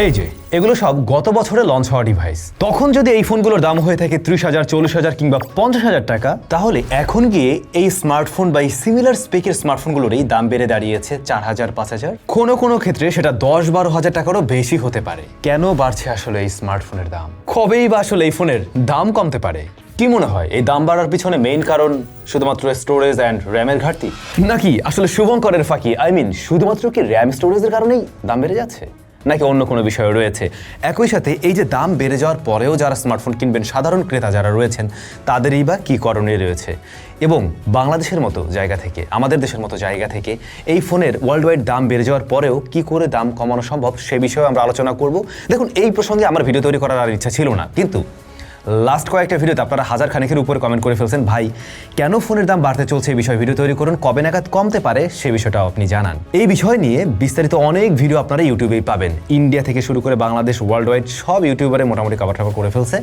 এই যে এগুলো সব গত বছরে লঞ্চ হওয়া ডিভাইস। তখন যদি এই ফোনগুলোর দাম হয়ে থাকে 30,000, 40,000 কিংবা 50,000 টাকা, তাহলে এখন গিয়ে এই স্মার্টফোন বা এই সিমিলার স্পেকের স্মার্টফোনগুলোর এই দাম বেড়ে দাঁড়িয়েছে 4,000, 5,000, কোনো কোনো ক্ষেত্রে সেটা 10-12,000 টাকারও বেশি হতে পারে। কেন বাড়ছে আসলে এই স্মার্টফোনের দাম? কবেই বা আসলে এই ফোনের দাম কমতে পারে? কি মনে হয় এই দাম বাড়ার পিছনে মেইন কারণ শুধুমাত্র স্টোরেজ অ্যান্ড র্যামের ঘাটতি, নাকি আসলে শুভঙ্করের ফাঁকি শুধুমাত্র কি র্যাম স্টোরেজের কারণেই দাম বেড়ে যাচ্ছে, নাকি অন্য কোনো বিষয় রয়েছে? একই সাথে এই যে দাম বেড়ে যাওয়ার পরেও যারা স্মার্টফোন কিনবেন, সাধারণ ক্রেতা যারা রয়েছেন, তাদেরই বা কী করণীয় রয়েছে? এবং বাংলাদেশের মতো জায়গা থেকে, আমাদের দেশের মতো জায়গা থেকে এই ফোনের ওয়ার্ল্ড ওয়াইড দাম বেড়ে যাওয়ার পরেও কি করে দাম কমানো সম্ভব সে বিষয়ে আমরা আলোচনা করব। দেখুন, এই প্রসঙ্গে আমার ভিডিও তৈরি করার আর ইচ্ছা ছিল না, কিন্তু লাস্ট কয়েকটা ভিডিওতে আপনারা 1000 খানেকের উপরে কমেন্ট করে ফেলছেন, ভাই কেন ফোনের দাম বাড়তে চলছে এই বিষয়ে ভিডিও তৈরি করুন, কবে নাগাদ কমতে পারে সে বিষয়টাও আপনি জানান। এই বিষয় নিয়ে বিস্তারিত অনেক ভিডিও আপনারা ইউটিউবেই পাবেন। ইন্ডিয়া থেকে শুরু করে বাংলাদেশ, ওয়ার্ল্ড ওয়াইড সব ইউটিউবারে মোটামুটি কভার করে ফেলছে।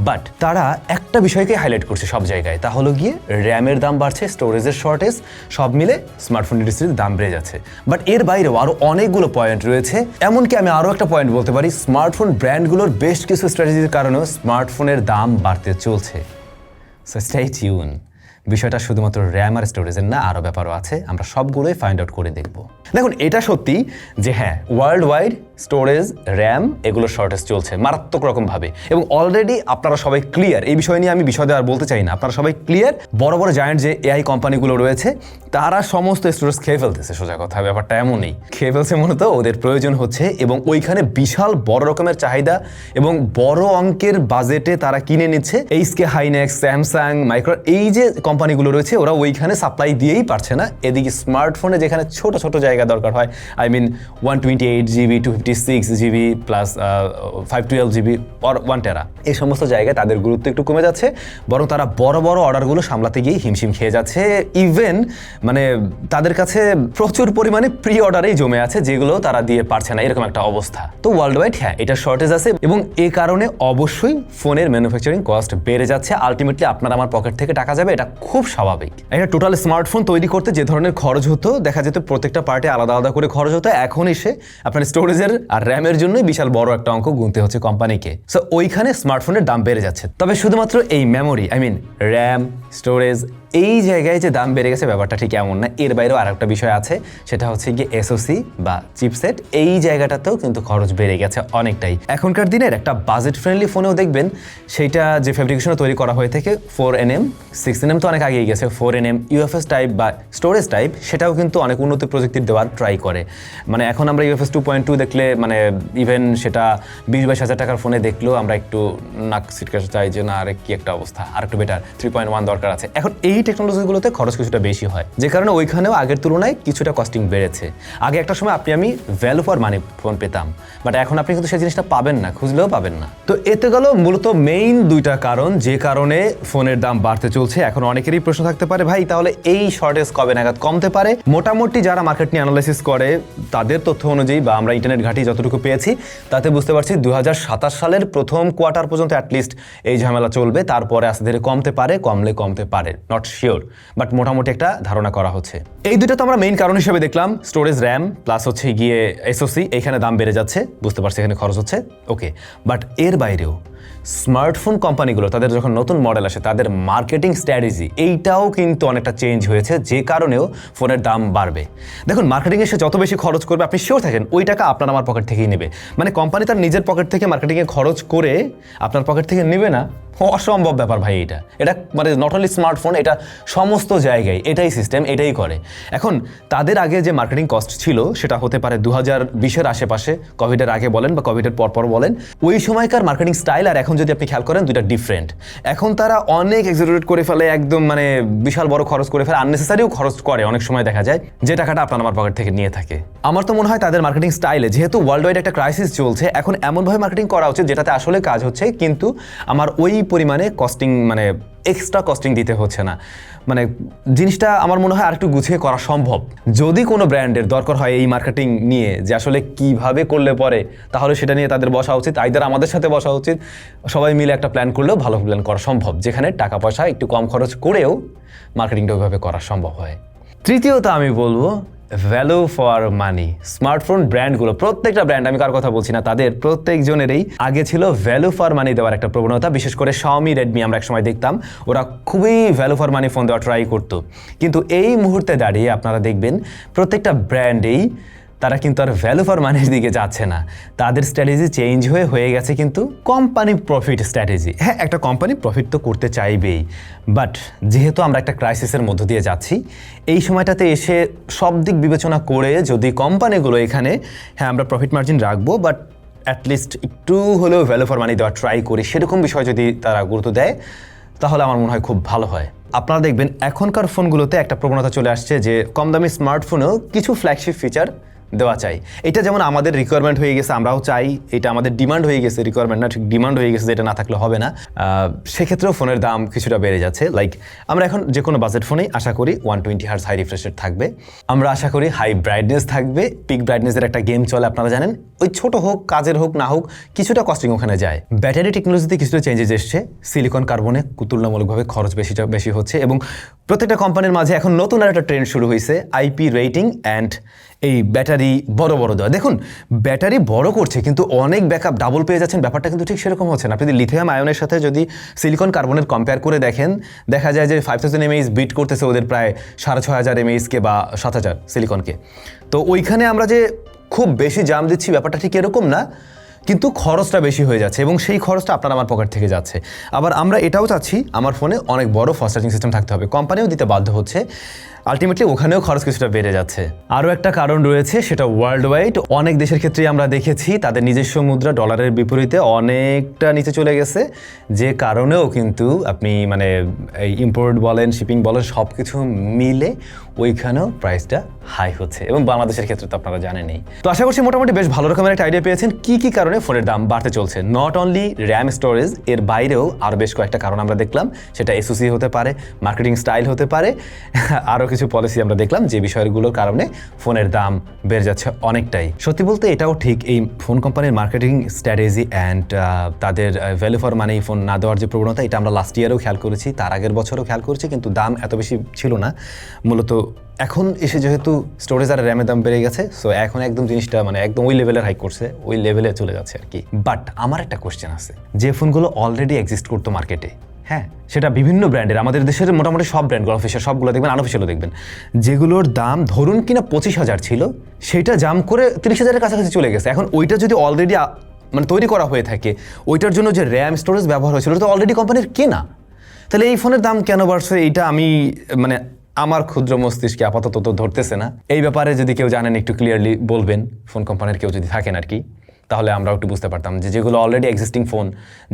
বাট তারা একটা বিষয়কে হাইলাইট করছে সব জায়গায়, তা হলো গিয়ে র্যামের দাম বাড়ছে, স্টোরেজের শর্টেজ, সব মিলে স্মার্টফোন ইন্ডাস্ট্রির দাম বেড়ে যাচ্ছে। বাট এর বাইরেও আরও অনেকগুলো পয়েন্ট রয়েছে। এমনকি আমি আরও একটা পয়েন্ট বলতে পারি, স্মার্টফোন ব্র্যান্ডগুলোর বেশ কিছু স্ট্র্যাটেজির কারণেও স্মার্টফোনের দাম বাড়তে চলছে। So stay tune. বিষয়টা শুধুমাত্র র্যাম আর স্টোরেজের না, আরও ব্যাপারও আছে, আমরা সবগুলোই ফাইন্ড আউট করে দেখব। দেখুন, এটা সত্যি যে হ্যাঁ, ওয়ার্ল্ড ওয়াইড স্টোরেজ, র্যাম এগুলোর শর্টেজ চলছে মারাত্মক রকমভাবে, এবং অলরেডি আপনারা সবাই ক্লিয়ার। এই বিষয় নিয়ে আমি বিশদে আর বলতে চাই না, আপনারা সবাই ক্লিয়ার। বড় বড় জায়ান্ট যে এআই কোম্পানিগুলো রয়েছে তারা সমস্ত স্টোরেজ খেয়ে ফেলতেছে। সোজা কথা, ব্যাপারটা এমনই খেয়ে ফেলছে, মূলত ওদের প্রয়োজন হচ্ছে, এবং ওইখানে বিশাল বড় রকমের চাহিদা এবং বড় অঙ্কের বাজেটে তারা কিনে নিচ্ছে। এইচকে হাইনেক্স, স্যামসাং, মাইক্রো, এই যে কোম্পানিগুলো রয়েছে ওরা ওইখানে সাপ্লাই দিয়েই পারছে না। এদিকে স্মার্টফোনে যেখানে ছোট ছোট জায়গা দরকার হয়, 128GB, 256GB plus 512GB or 1 টেরা, এই সমস্ত জায়গায় তাদের গুরুত্ব একটু কমে যাচ্ছে, বরং তারা বড় বড় অর্ডারগুলো সামলাতে গিয়ে হিমশিম খেয়ে যাচ্ছে। ইভেন তাদের কাছে প্রচুর পরিমাণে প্রি অর্ডারেই জমে আছে, যেগুলো তারা দিয়ে পারছে না, এরকম একটা অবস্থা। তো ওয়ার্ল্ড ওয়াইড হ্যাঁ, এটা শর্টেজ আছে, এবং এ কারণে অবশ্যই ফোনের ম্যানুফ্যাকচারিং কস্ট বেড়ে যাচ্ছে। আলটিমেটলি আপনার আমার পকেট থেকে টাকা যাবে, এটা খুব স্বাভাবিক। একটা টোটাল স্মার্টফোন তৈরি করতে যে ধরনের খরচ হতো, দেখা যেত প্রত্যেকটা পার্টে আলাদা আলাদা করে খরচ হতো, এখন এসে আপনার স্টোরেজের আর র্যামের জন্যই বিশাল বড় একটা অঙ্ক গুনতে হচ্ছে কোম্পানিকে। সো ওইখানে স্মার্টফোনের দাম বেড়ে যাচ্ছে। তবে শুধুমাত্র এই মেমোরি, র্যাম, স্টোরেজ, এই জায়গায় যে দাম বেড়ে গেছে ব্যাপারটা ঠিক এমন না। এর বাইরেও আর একটা বিষয় আছে, সেটা হচ্ছে গিয়ে এসওসি বা চিপসেট। এই জায়গাটাতেও কিন্তু খরচ বেড়ে গেছে অনেকটাই। এখনকার দিনের একটা বাজেট ফ্রেন্ডলি ফোনেও দেখবেন সেইটা যে ফেব্রিকেশনে তৈরি করা হয়ে থাকে 4nm, 6nm তো অনেক আগেই গেছে, 4nm ইউএফএস টাইপ বা স্টোরেজ টাইপ, সেটাও কিন্তু অনেক উন্নত প্রযুক্তির দেওয়ার ট্রাই করে। এখন আমরা ইউএফএস 2.2 দেখলে ইভেন সেটা 20-22 হাজার টাকার ফোনে দেখলেও আমরা একটু নাক সিটকাতে চাই যে না, আরে কি একটা অবস্থা, আর একটু বেটার 3.1 দরকার আছে। এখন এই টেকনোলজিগুলোতে খরচ কিছুটা বেশি হয়, যে কারণে ওইখানেও আগের তুলনায় কিছুটা কস্টিং বেড়েছে। আগে একটা সময় আমি ভ্যালু ফর মানি ফোন পেতাম, বাট এখন আপনি কিন্তু সেই জিনিসটা পাবেন না, খুঁজলেও পাবেন না। তো এতে গেল মূলত মেইন দুইটা কারণ যে কারণে ফোনের দাম বাড়তে চলছে। এখন অনেকেরই প্রশ্ন থাকতে পারে, ভাই তাহলে এই শর্টেজ কবে নাগাদ কমতে পারে? মোটামুটি যারা মার্কেট নিয়ে অ্যানালাইসিস করে তাদের তথ্য অনুযায়ী বা আমরা ইন্টারনেট ঘাঁটি যতটুকু পেয়েছি তাতে বুঝতে পারছি 2027 সালের প্রথম কোয়ার্টার পর্যন্ত অ্যাটলিস্ট এই ঝামেলা চলবে। তারপরে আস্তে ধীরে কমতে পারে, কমলে কমতে পারে, নট শিওর, বাট মোটামুটি একটা ধারণা করা হচ্ছে। এই দুটো তো আমরা মেইন কারণ হিসেবে দেখলাম, স্টোরেজ, র্যাম প্লাস হচ্ছে গিয়ে এসওসি, এইখানে দাম বেড়ে যাচ্ছে, বুঝতে পারছি এখানে খরচ হচ্ছে, ওকে। বাট এর বাইরেও স্মার্টফোন কোম্পানিগুলো তাদের যখন নতুন মডেল আসে তাদের মার্কেটিং স্ট্র্যাটেজি এইটাও কিন্তু অনেকটা চেঞ্জ হয়েছে, যে কারণেও ফোনের দাম বাড়বে। দেখুন, মার্কেটিংয়ে সে যত বেশি খরচ করবে আপনি শিওর থাকেন ওই টাকা আপনার আমার পকেট থেকেই নেবে। কোম্পানি তার নিজের পকেট থেকে মার্কেটিংয়ে খরচ করে আপনার পকেট থেকে নেবে না, অসম্ভব ব্যাপার ভাই। এটা নট অনলি স্মার্টফোন, এটা সমস্ত জায়গায় এটাই সিস্টেম, এটাই করে। এখন তাদের আগে যে মার্কেটিং কস্ট ছিল সেটা হতে পারে 2020-এর আশেপাশে, কোভিডের আগে বলেন বা কোভিডের পরপর বলেন, ওই সময়কার মার্কেটিং স্টাইল আর এখন যদি আপনি খেয়াল করেন দুইটা ডিফারেন্ট। এখন তারা অনেক এক্সাজারেট করে ফেলে, একদম বিশাল বড় খরচ করে ফেলে, আননেসেসারিও খরচ করে অনেক সময় দেখা যায়, যে টাকাটা আপনার আমার পকেট থেকে নিয়ে থাকে। আমার তো মনে হয় তাদের মার্কেটিং স্টাইলে, যেহেতু ওয়ার্ল্ড ওয়াইড একটা ক্রাইসিস চলছে, এখন এমনভাবে মার্কেটিং করা উচিত যেটাতে আসলে কাজ হচ্ছে, কিন্তু আমার ওই পরিমাণে কস্টিং এক্সট্রা কস্টিং দিতে হচ্ছে না। জিনিসটা আমার মনে হয় আরেকটু গুছিয়ে করা সম্ভব। যদি কোনো ব্র্যান্ডের দরকার হয় এই মার্কেটিং নিয়ে যে আসলে কিভাবে করলে পরে, তাহলে সেটা নিয়ে তাদের বসা উচিত, আইদার আমাদের সাথে বসা উচিত, সবাই মিলে একটা প্ল্যান করলেও ভালো প্ল্যান করা সম্ভব, যেখানে টাকা পয়সা একটু কম খরচ করেও মার্কেটিংটা ওইভাবে করা সম্ভব হয়। তৃতীয়ত আমি বলবো ভ্যালু ফর মানি। স্মার্টফোন ব্র্যান্ডগুলো, প্রত্যেকটা ব্র্যান্ড, আমি কার কথা বলছি না, তাদের প্রত্যেকজনেরই আগে ছিল ভ্যালু ফর মানি দেওয়ার একটা প্রবণতা। বিশেষ করে Xiaomi, Redmi আমরা একসময় দেখতাম ওরা খুবই ভ্যালু ফর মানি ফোন দেওয়া ট্রাই করতো। কিন্তু এই মুহূর্তে দাঁড়িয়ে আপনারা দেখবেন প্রত্যেকটা ব্র্যান্ডেই তারা কিন্তু আর ভ্যালু ফর মানির দিকে যাচ্ছে না। তাদের স্ট্র্যাটেজি চেঞ্জ হয়ে গেছে কিন্তু কোম্পানি প্রফিট স্ট্র্যাটেজি। হ্যাঁ, একটা কোম্পানি প্রফিট তো করতে চাইবেই, বাট যেহেতু আমরা একটা ক্রাইসিসের মধ্য দিয়ে যাচ্ছি, এই সময়টাতে এসে সব দিক বিবেচনা করে যদি কোম্পানিগুলো এখানে হ্যাঁ আমরা প্রফিট মার্জিন রাখবো বাট অ্যাটলিস্ট একটু হলেও ভ্যালু ফর মানি দেওয়া ট্রাই করি, সেরকম বিষয় যদি তারা গুরুত্ব দেয় তাহলে আমার মনে হয় খুব ভালো হয়। আপনারা দেখবেন এখনকার ফোনগুলোতে একটা প্রবণতা চলে আসছে যে কম দামি স্মার্টফোনেও কিছু ফ্ল্যাগশিপ ফিচার দেওয়া চাই। এটা যেমন আমাদের রিকোয়ারমেন্ট হয়ে গেছে, আমরাও চাই, এটা আমাদের ডিমান্ড হয়ে গেছে, রিকোয়ারমেন্ট না ঠিক ডিমান্ড হয়ে গেছে, যেটা না থাকলে হবে না। সেক্ষেত্রেও ফোনের দাম কিছুটা বেড়ে যাচ্ছে। লাইক আমরা এখন যে কোনো বাজেট ফোনেই আশা করি 120 হার্জ হাই রিফ্রেশ রেট থাকবে, আমরা আশা করি হাই ব্রাইটনেস থাকবে, পিক ব্রাইটনেসের একটা গেম চলে আপনারা জানেন, ওই ছোট হোক কাজের হোক না হোক কিছুটা কস্টিং ওখানে যায়। ব্যাটারি টেকনোলজিতে কিছুটা চেঞ্জেস এসছে, সিলিকন কার্বনে তুলনামূলকভাবে খরচ বেশি হচ্ছে এবং প্রত্যেকটা কোম্পানির মাঝে এখন নতুন আর একটা ট্রেন্ড শুরু হয়েছে, আইপি রেটিং অ্যান্ড এই ব্যাটারি বড় দেওয়া। দেখুন ব্যাটারি বড় করছে কিন্তু অনেক ব্যাকআপ ডাবল পেয়ে যাচ্ছেন, ব্যাপারটা কিন্তু ঠিক সেরকম হচ্ছে না। আপনি যদি লিথিয়াম আয়নের সাথে যদি সিলিকন কার্বনের কম্পেয়ার করে দেখেন, দেখা যায় যে 5000 mAh বিট করতেছে ওদের প্রায় 6500 mAh কে বা 7000 সিলিকনকে। তো ওইখানে আমরা যে খুব বেশি জাম দিচ্ছি ব্যাপারটা ঠিক এরকম না, কিন্তু খরচটা বেশি হয়ে যাচ্ছে এবং সেই খরচটা আপনার আমার পকেট থেকে যাচ্ছে। আবার আমরা এটাও চাচ্ছি আমার ফোনে অনেক বড় ফাস্ট চার্জিং সিস্টেম থাকতে হবে, কোম্পানিও দিতে বাধ্য হচ্ছে, আলটিমেটলি ওখানেও খরচ কিছুটা বেড়ে যাচ্ছে। আরও একটা কারণ রয়েছে, সেটা ওয়ার্ল্ড ওয়াইড অনেক দেশের ক্ষেত্রেই আমরা দেখেছি তাদের নিজস্ব মুদ্রা ডলারের বিপরীতে অনেকটা নিচে চলে গেছে, যে কারণেও কিন্তু আপনি মানে এই ইম্পোর্ট বলেন শিপিং বলেন সব কিছু মিলে ওইখানেও প্রাইসটা হাই হচ্ছে এবং বাংলাদেশের ক্ষেত্রে তো আপনারা জানেনই। তো আশা করছি মোটামুটি বেশ ভালো রকমের একটা আইডিয়া পেয়েছেন কী কারণে ফোনের দাম বাড়তে চলছে। নট অনলি র্যাম স্টোরেজ, এর বাইরেও আরও বেশ কয়েকটা কারণ আমরা দেখলাম, সেটা এসওসি হতে পারে, মার্কেটিং স্টাইল হতে পারে, আরও কিছু পলিসি আমরা দেখলাম যে বিষয়গুলোর কারণে ফোনের দাম বেড়ে যাচ্ছে অনেকটাই। সত্যি বলতে এটাও ঠিক, এই ফোন কোম্পানির মার্কেটিং স্ট্র্যাটেজি অ্যান্ড তাদের ভ্যালু ফর মানি ফোন না দেওয়ার যে প্রবণতা, এটা আমরা লাস্ট ইয়ারেও খেয়াল করেছি, তার আগের বছরও খেয়াল করেছি, কিন্তু দাম এত বেশি ছিল না। মূলত এখন এসে যেহেতু স্টোরেজ আর র্যামের দাম বেড়ে গেছে, সো এখন একদম জিনিসটা মানে একদম ওই লেভেলের হাই করছে, ওই লেভেলে চলে যাচ্ছে আর কি। বাট আমার একটা কোশ্চেন আছে, যে ফোনগুলো অলরেডি এক্সিস্ট করতো মার্কেটে, হ্যাঁ সেটা বিভিন্ন ব্র্যান্ডের, আমাদের দেশের মোটামুটি সব ব্র্যান্ডগুলো অফিসিয়াল সবগুলো দেখবেন, আনঅফিসিয়ালও দেখবেন, যেগুলোর দাম ধরুন কিনা 25,000 ছিল, সেটা জাম করে 30,000-এর কাছাকাছি চলে গেছে। এখন ওইটা যদি অলরেডি মানে তৈরি করা হয়ে থাকে, ওইটার জন্য যে র্যাম স্টোরেজ ব্যবহার হয়েছিল ওটা তো অলরেডি কোম্পানির কেনা, তাহলে এই ফোনের দাম কেন বাড়ছে এইটা আমি মানে আমার ক্ষুদ্র মস্তিষ্কে আপাতত তো ধরতেছে না। এই ব্যাপারে যদি কেউ জানেন একটু ক্লিয়ারলি বলবেন, ফোন কোম্পানির কেউ যদি থাকেন আর কি, তাহলে আমরাও একটু বুঝতে পারতাম যে যেগুলো অলরেডি এক্সিস্টিং ফোন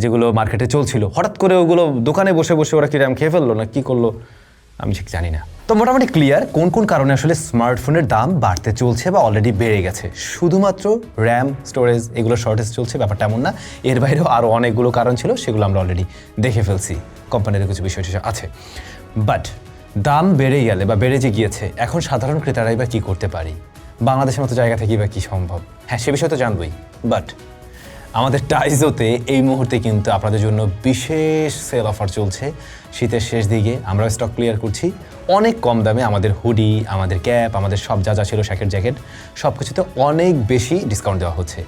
যেগুলো মার্কেটে চলছিল, হঠাৎ করে ওগুলো দোকানে বসে ওরা কি র্যাম খেয়ে ফেললো না কি করলো আমি ঠিক জানি না। তো মোটামুটি ক্লিয়ার কোন কারণে আসলে স্মার্টফোনের দাম বাড়তে চলছে বা অলরেডি বেড়ে গেছে। শুধুমাত্র র্যাম স্টোরেজ এগুলো শর্টেজ চলছে ব্যাপারটা এমন না, এর বাইরেও আরও অনেকগুলো কারণ ছিল, সেগুলো আমরা অলরেডি দেখে ফেলছি, কোম্পানির কিছু বিষয় আছে। বাট দাম বেড়ে গেলে বা বেড়ে যে গিয়েছে, এখন সাধারণ ক্রেতারাই বা কী করতে পারি, বাংলাদেশের মতো জায়গা থেকেই বা কী সম্ভব, হ্যাঁ সে বিষয়ে তো জানবই। বাট আমাদের টাইজোতে এই মুহূর্তে কিন্তু আপনাদের জন্য বিশেষ সেল অফার চলছে, শীতের শেষ দিকে আমরা স্টক ক্লিয়ার করছি অনেক কম দামে, আমাদের হুডি, আমাদের ক্যাপ, আমাদের সব যা ছিল জ্যাকেট সব কিছুতে অনেক বেশি ডিসকাউন্ট দেওয়া হচ্ছে।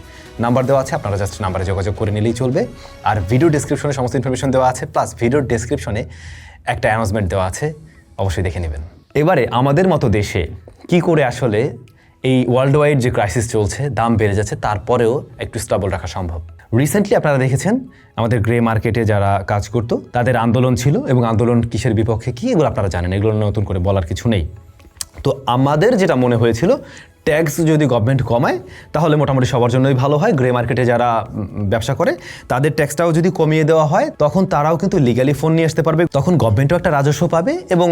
নাম্বার দেওয়া আছে, আপনারা জাস্ট নাম্বারে যোগাযোগ করে নিলেই চলবে, আর ভিডিও ডেসক্রিপশনে সমস্ত ইনফরমেশন দেওয়া আছে, প্লাস ভিডিওর ডেসক্রিপশনে একটা অ্যানাউন্সমেন্ট দেওয়া আছে, অবশ্যই দেখে নেবেন। এবারে আমাদের মতো দেশে কি করে আসলে এই ওয়ার্ল্ড ওয়াইড যে ক্রাইসিস চলছে, দাম বেড়ে যাচ্ছে, তারপরেও একটু স্টেবল রাখা সম্ভব। রিসেন্টলি আপনারা দেখেছেন আমাদের গ্রে মার্কেটে যারা কাজ করতো তাদের আন্দোলন ছিল, এবং আন্দোলন কিসের বিপক্ষে কি এগুলো আপনারা জানেন, এগুলো নতুন করে বলার কিছু নেই। তো আমাদের যেটা মনে হয়েছিল, ট্যাক্স যদি গভর্নমেন্ট কমায় তাহলে মোটামুটি সবার জন্যই ভালো হয়। গ্রে মার্কেটে যারা ব্যবসা করে তাদের ট্যাক্সটাও যদি কমিয়ে দেওয়া হয়, তখন তারাও কিন্তু লিগালি ফোন নিয়ে আসতে পারবে, তখন গভর্নমেন্টও একটা রাজস্ব পাবে এবং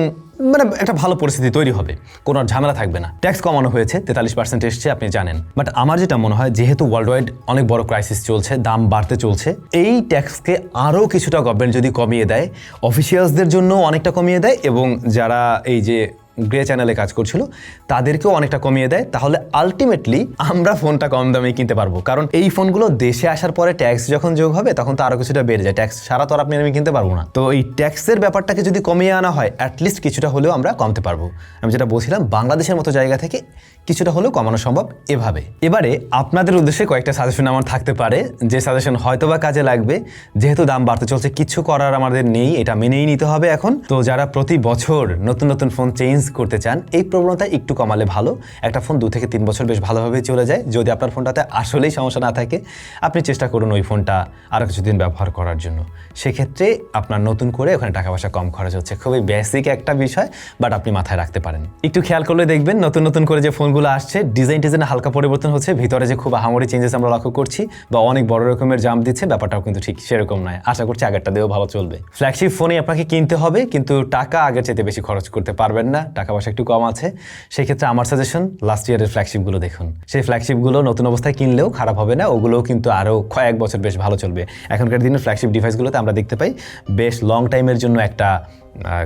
মানে একটা ভালো পরিস্থিতি তৈরি হবে, কোনো ঝামেলা থাকবে না। ট্যাক্স কমানো হয়েছে 43% এসছে, আপনি জানেন। বাট আমার যেটা মনে হয়, যেহেতু ওয়ার্ল্ড ওয়াইড অনেক বড় ক্রাইসিস চলছে, দাম বাড়তে চলছে, এই ট্যাক্সকে আরও কিছুটা গভর্নমেন্ট যদি কমিয়ে দেয়, অফিসিয়ালসদের জন্য অনেকটা কমিয়ে দেয়, এবং যারা এই যে গ্রে চ্যানেলে কাজ করছিল তাদেরকেও অনেকটা কমিয়ে দেয়, তাহলে আলটিমেটলি আমরা ফোনটা কম দামে কিনতে পারবো। কারণ এই ফোনগুলো দেশে আসার পরে ট্যাক্স যখন যোগ হবে তখন তো আরো কিছুটা বেড়ে যায়, ট্যাক্স ছাড়া তো আর আপনি আমি কিনতে পারবো না। তো এই ট্যাক্সের ব্যাপারটাকে যদি কমিয়ে আনা হয় অ্যাটলিস্ট কিছুটা হলেও আমরা কমতে পারবো। আমি যেটা বলছিলাম বাংলাদেশের মতো জায়গা থেকে কিছুটা হলেও কমানো সম্ভব এভাবে। এবারে আপনাদের উদ্দেশ্যে কয়েকটা সাজেশন আমার থাকতে পারে, যে সাজেশন হয়তোবা কাজে লাগবে। যেহেতু দাম বাড়তে চলছে, কিছু করার আমাদের নেই, এটা মেনেই নিতে হবে এখন। তো যারা প্রতি বছর নতুন নতুন ফোন চেঞ্জ করতে চান, এই প্রবণতা একটু কমালে ভালো। একটা ফোন 2 থেকে 3 বছর বেশ ভালোভাবে চলে যায়। যদি আপনার ফোনটাতে আসলেই সমস্যা না থাকে, আপনি চেষ্টা করুন ওই ফোনটা আরও কিছুদিন ব্যবহার করার জন্য। সেক্ষেত্রে আপনার নতুন করে ওখানে টাকা পয়সা কম খরচ হচ্ছে। খুবই বেসিক একটা বিষয়, বাট আপনি মাথায় রাখতে পারেন। একটু খেয়াল করলে দেখবেন নতুন নতুন করে যে ফোনগুলো আসছে, ডিজাইনে হালকা পরিবর্তন হচ্ছে, ভিতরে যে খুব আহামরি চেঞ্জেস আমরা লক্ষ্য করছি বা অনেক বড় রকমের জাম্প দিচ্ছে, ব্যাপারটাও কিন্তু ঠিক সেরকম নয়। আশা করছি আগেরটা দিয়েও ভালো চলবে। ফ্ল্যাগশিপ ফোনই আপনাকে কিনতে হবে, কিন্তু টাকা আগের চাইতে বেশি খরচ করতে পারবেন না, টাকা পয়সা একটু কম আছে। সেক্ষেত্রে আমার সাজেশন লাস্ট ইয়ারের ফ্ল্যাগশিপগুলো দেখুন। সেই ফ্ল্যাগশিপগুলো নতুন অবস্থায় কিনলেও খারাপ হবে না, ওগুলোও কিন্তু আরও কয়েক বছর বেশ ভালো চলবে। এখনকার দিনের ফ্ল্যাগশিপ ডিভাইসগুলোতে আমরা দেখতে পাই বেশ লং টাইমের জন্য একটা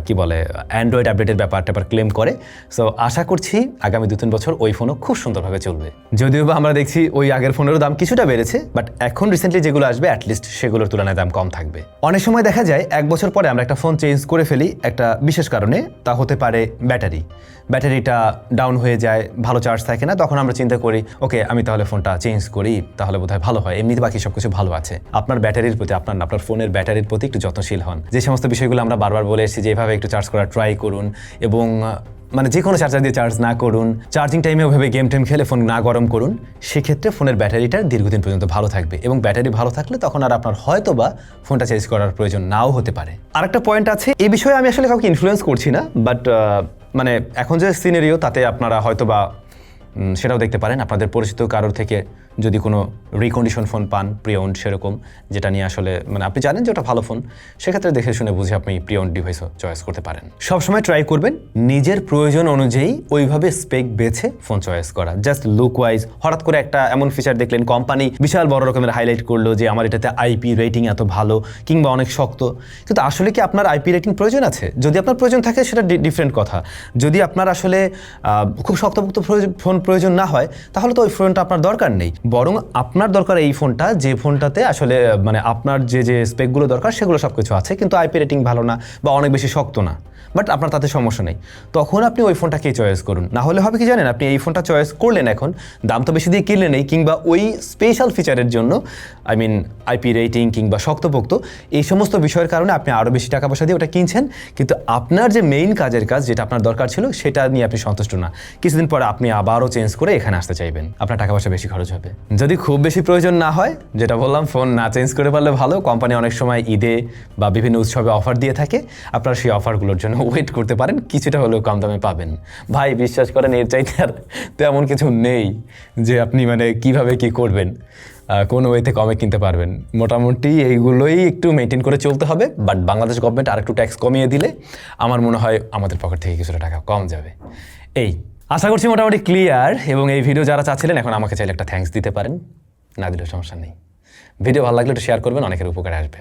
কি বলে অ্যান্ড্রয়েড আপডেটের ব্যাপারটা ক্লেম করে। সো আশা করছি আগামী 2-3 বছর ওই ফোনও খুব সুন্দরভাবে চলবে। যদিও বা আমরা দেখছি ওই আগের ফোনেরও দাম কিছুটা বেড়েছে, বাট এখন রিসেন্টলি যেগুলো আসবে অ্যাটলিস্ট সেগুলোর তুলনায় দাম কম থাকবে। অনেক সময় দেখা যায় 1 বছর পরে আমরা একটা ফোন চেঞ্জ করে ফেলি একটা বিশেষ কারণে, তা হতে পারে ব্যাটারিটা ডাউন হয়ে যায়, ভালো চার্জ থাকে না। তখন আমরা চিন্তা করি ওকে আমি তাহলে ফোনটা চেঞ্জ করি, তাহলে বোধহয় ভালো হয়, এমনিতে বাকি সব কিছু ভালো আছে। আপনার ব্যাটারির প্রতি আপনার ফোনের ব্যাটারির প্রতি একটু যত্নশীল হন। যে সমস্ত বিষয়গুলো আমরা বারবার বলে এসেছি, যেভাবে একটু চার্জ করা ট্রাই করুন এবং মানে যে কোনো চার্জার দিয়ে চার্জ না করুন, চার্জিং টাইমে ওভাবে গেম টেম খেলে ফোন না গরম করুন। সেক্ষেত্রে ফোনের ব্যাটারিটা দীর্ঘদিন পর্যন্ত ভালো থাকবে এবং ব্যাটারি ভালো থাকলে তখন আর আপনার হয়তোবা ফোনটা চেঞ্জ করার প্রয়োজন নাও হতে পারে। আরেকটা পয়েন্ট আছে, এই বিষয়ে আমি আসলে কাউকে ইনফ্লুয়েন্স করছি না, বাট মানে এখন যে সিনারিও তাতে আপনারা হয়তোবা সেটাও দেখতে পারেন। আপনাদের পরিচিত কারোর থেকে যদি কোনো রিকন্ডিশন ফোন পান প্রি-ওন্ড সেরকম, যেটা নিয়ে আসলে মানে আপনি জানেন যে ওটা ভালো ফোন, সেক্ষেত্রে দেখে শুনে বুঝে আপনি প্রি-ওন্ড ডিভাইসও চয়েস করতে পারেন। সবসময় ট্রাই করবেন নিজের প্রয়োজন অনুযায়ী ওইভাবে স্পেক বেছে ফোন চয়েস করা। জাস্ট লুক ওয়াইজ হঠাৎ করে একটা এমন ফিচার দেখলেন, কোম্পানি বিশাল বড় রকমের হাইলাইট করলো যে আমার এটাতে আইপি রেটিং এত ভালো কিংবা অনেক শক্ত, কিন্তু আসলে কি আপনার আইপি রেটিং প্রয়োজন আছে? যদি আপনার প্রয়োজন থাকে সেটা ডিফারেন্ট কথা। যদি আপনার আসলে খুব শক্তপোক্ত ফোন প্রয়োজন না হয়, তাহলে তো ওই ফোনটা আপনার দরকার নেই। বরং আপনার দরকার এই ফোনটা যে ফোনটাতে আসলে মানে আপনার যে স্পেকগুলো দরকার সেগুলো সব কিছু আছে, কিন্তু আইপি রেটিং ভালো না বা অনেক বেশি শক্ত না, বাট আপনার তাতে সমস্যা নেই। তখন আপনি ওই ফোনটাকেই চয়েস করুন। না হলে হবে কি জানেন, আপনি এই ফোনটা চয়েস করলেন, এখন দাম তো বেশি দিয়ে কিনলে নেই, কিংবা ওই স্পেশাল ফিচারের জন্য আইপি রেটিং কিংবা শক্তপোক্ত এই সমস্ত বিষয়ের কারণে আপনি আরও বেশি টাকা পয়সা দিয়ে ওটা কিনছেন, কিন্তু আপনার যে মেইন কাজের কাজ যেটা আপনার দরকার ছিল সেটা নিয়ে আপনি সন্তুষ্ট না। কিছুদিন পরে আপনি আবারও চেঞ্জ করে এখানে আসতে চাইবেন, আপনার টাকা পয়সা বেশি খরচ হবে। যদি খুব বেশি প্রয়োজন না হয়, যেটা বললাম ফোন না চেঞ্জ করে পারলে ভালো, কোম্পানি অনেক সময় ঈদে বা বিভিন্ন উৎসবে অফার দিয়ে থাকে, আপনারা সেই অফারগুলোর জন্য ওয়েট করতে পারেন, কিছুটা হলেও কম দামে পাবেন। ভাই বিশ্বাস করেন এর চাইতে আর তেমন কিছু নেই যে আপনি মানে কিভাবে কি করবেন, কোনো ওয়েতে কমে কিনতে পারবেন। মোটামুটি এইগুলোই একটু মেনটেন করে চলতে হবে, বাট বাংলাদেশ গভর্নমেন্ট আর একটু ট্যাক্স কমিয়ে দিলে আমার মনে হয় আমাদের পকেট থেকে কিছুটা টাকা কম যাবে। এই আশা করছি মোটামুটি ক্লিয়ার। এবং এই ভিডিও যারা চাচ্ছিলেন এখন আমাকে চাইলে একটা থ্যাঙ্কস দিতে পারেন, না দিলেও সমস্যা নেই। ভিডিও ভালো লাগলে একটু শেয়ার করবেন, অনেকের উপকারে আসবে।